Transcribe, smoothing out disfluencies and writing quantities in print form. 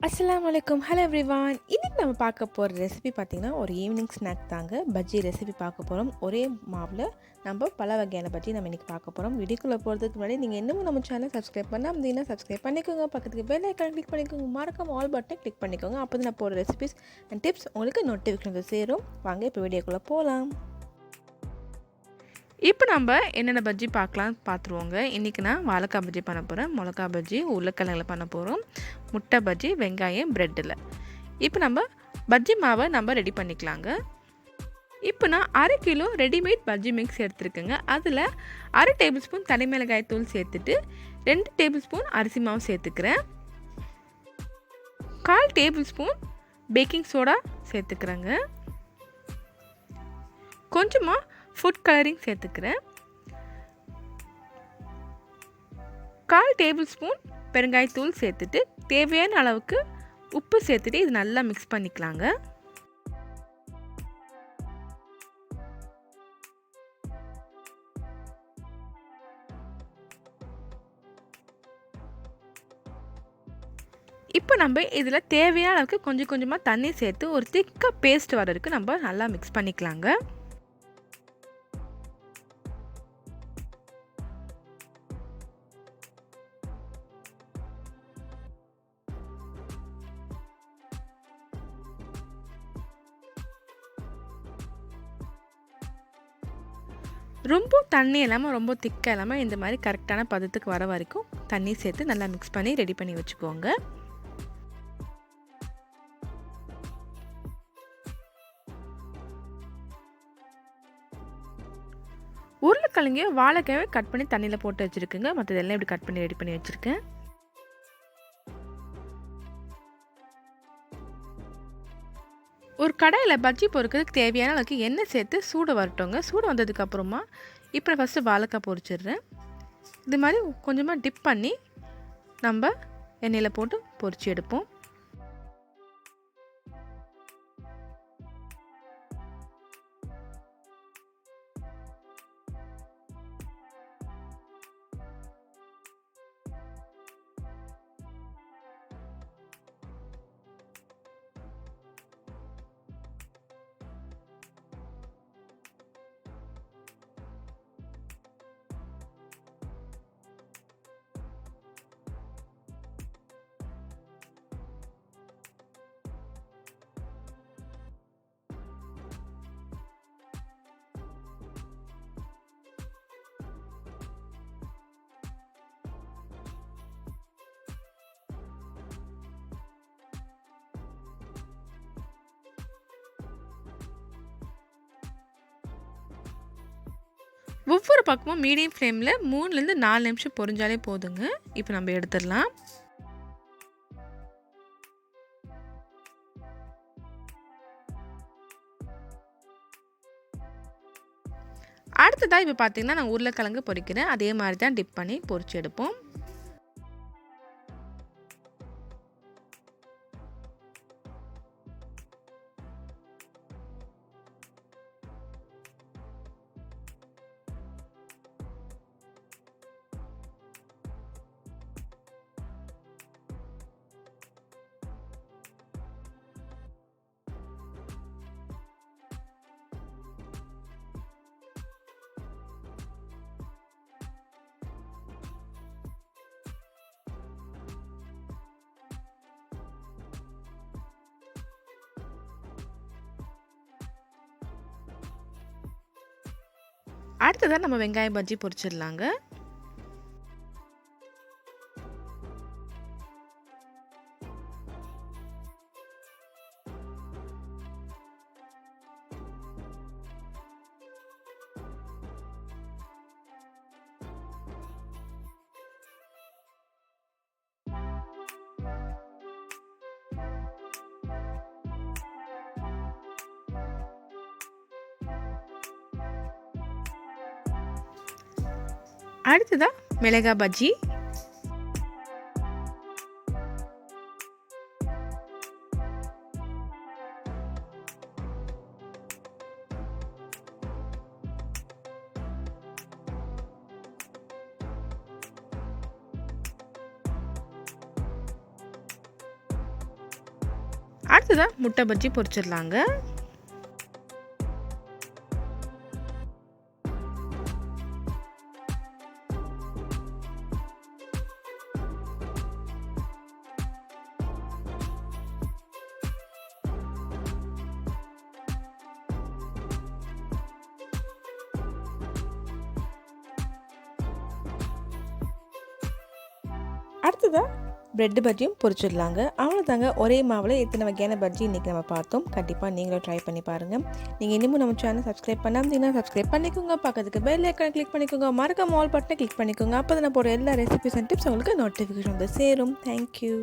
அஸ்ஸலாமு அலைக்கும். Hello everyone. இன்னைக்கு நம்ம பார்க்க போகிற ரெசிபி பார்த்திங்கன்னா ஒரு ஈவினிங் ஸ்நாக் தாங்க. பஜ்ஜி ரெசிபி பார்க்க போகிறோம். ஒரே மாவில் நம்ம பல வகையான பஜ்ஜி நம்ம இன்றைக்கி பார்க்க போகிறோம். வீடியோக்குள்ளே போகிறதுக்கு முன்னாடி நீங்கள் இன்னமும் நம்ம சேனலை சப்ஸ்கிரைப் பண்ணால் அப்படின்னா சப்ஸ்கிரைப் பண்ணிக்கோங்க. பக்கத்துக்கு பெல் ஐக்கான் கிளிக் பண்ணிக்கோங்க. மறக்காம ஆல் பட்டனை கிளிக் பண்ணிக்கோங்க. அப்போ தான் நான் போகிற ரெசிபிஸ் அண்ட் டிப்ஸ் உங்களுக்கு நோட்டிஃபிகேஷன் சேரும். வாங்க இப்போ வீடியோக்குள்ளே போகலாம். இப்போ நம்ம என்னென்ன பஜ்ஜி பார்த்துருவோங்க. இன்றைக்கி நான் வாழைக்காய் பஜ்ஜி பண்ண போகிறேன், மிளகா பஜ்ஜி, உருளைக்கிழங்குல பண்ண போகிறோம், முட்டை பஜ்ஜி, வெங்காயம், ப்ரெட்டில். இப்போ நம்ம பஜ்ஜி மாவை நம்ம ரெடி பண்ணிக்கலாங்க. இப்போ நான் 1/2 கிலோ ரெடிமேட் பஜ்ஜி மிக்ஸ் எடுத்துருக்கேங்க. அதில் 1/2 டேபிள் ஸ்பூன் தனி மிளகாய் தூள் சேர்த்துட்டு 2 டேபிள் ஸ்பூன் அரிசி மாவு சேர்த்துக்கிறேன். 1/4 டேபிள் ஸ்பூன் பேக்கிங் சோடா சேர்த்துக்கிறேங்க. கொஞ்சமாக ஃபுட் கலரிங் சேர்த்துக்கிறேன். 1/4 டேபிள் ஸ்பூன் பெருங்காயத்தூள் சேர்த்துட்டு தேவையான அளவுக்கு உப்பு சேர்த்துட்டு இது நல்லா மிக்ஸ் பண்ணிக்கலாங்க. இப்போ நம்ம இதில் தேவையான அளவுக்கு கொஞ்சம் கொஞ்சமாக தண்ணி சேர்த்து ஒரு திக்காக பேஸ்ட் வர வரைக்கும் நம்ம நல்லா மிக்ஸ் பண்ணிக்கலாங்க. ரொம்ப தண்ணி இல்லாமல் ரொம்ப திக்காக இல்லாமல் இந்த மாதிரி கரெக்டான பதத்துக்கு வர வரைக்கும் தண்ணி சேர்த்து நல்லா மிக்ஸ் பண்ணி ரெடி பண்ணி வச்சுக்கோங்க. உருளைக்கிழங்கையும் வாழைக்காயும் கட் பண்ணி தண்ணியில் போட்டு வச்சுருக்குங்க. மற்றதெல்லாம் இப்படி கட் பண்ணி ரெடி பண்ணி வச்சுருக்கேன். ஒரு கடாயில் பஜ்ஜி பொரிக்கிறதுக்கு தேவையான அளவுக்கு எண்ணெய் சேர்த்து சூடு வரட்டோங்க. சூடு வந்ததுக்கப்புறமா இப்போ நான் ஃபஸ்ட்டு வாழைக்காய் பொரிச்சிடுறேன். இது மாதிரி கொஞ்சமாக டிப் பண்ணி நம்ம எண்ணெயில் போட்டு பொரிச்சு எடுப்போம். ஒவ்வொரு பக்கமும் மீடியம் ஃப்ளேமில் 3லேருந்து 4 நிமிஷம் பொரிஞ்சாலே போதுங்க. இப்போ நம்ம எடுத்துடலாம். அடுத்ததாக இப்போ பார்த்தீங்கன்னா நான் உருளைக்கிழங்கு பொரிக்கிறேன். அதே மாதிரி தான் டிப் பண்ணி பொரிச்சு எடுப்போம். அடுத்ததாக நம்ம வெங்காயம் பஜ்ஜி பொரிச்சிடலாங்க. அடுத்ததாக மிளகாய் பஜ்ஜி. அடுத்ததாக முட்டை பஜ்ஜி பொரிச்சிடலாங்க. அடுத்ததாக பிரெட் பஜ்ஜியும் பொரிச்சிடலாங்க. அவ்வளோதாங்க, ஒரே மாவில் எத்தனை வகையான பஜ்ஜி இன்றைக்கி நம்ம பார்த்தோம். கண்டிப்பாக நீங்களும் ட்ரை பண்ணி பாருங்கள். நீங்கள் இன்னமும் நம்ம சேனல் சப்ஸ்கிரைப் பண்ணாமல் சப்ஸ்கிரைப் பண்ணிக்கோங்க. பக்கத்துக்கு பெல் ஐக்கானை கிளிக் பண்ணிக்கோங்க. மறக்காம ஆல் பட்டனை கிளிக் பண்ணிக்கோங்க. அப்போ தான் நான் போகிற எல்லா ரெசிபிஸ் அண்ட் டிப்ஸ் உங்களுக்கு நோட்டிஃபிகேஷன் வந்து சேரும். தேங்க்யூ.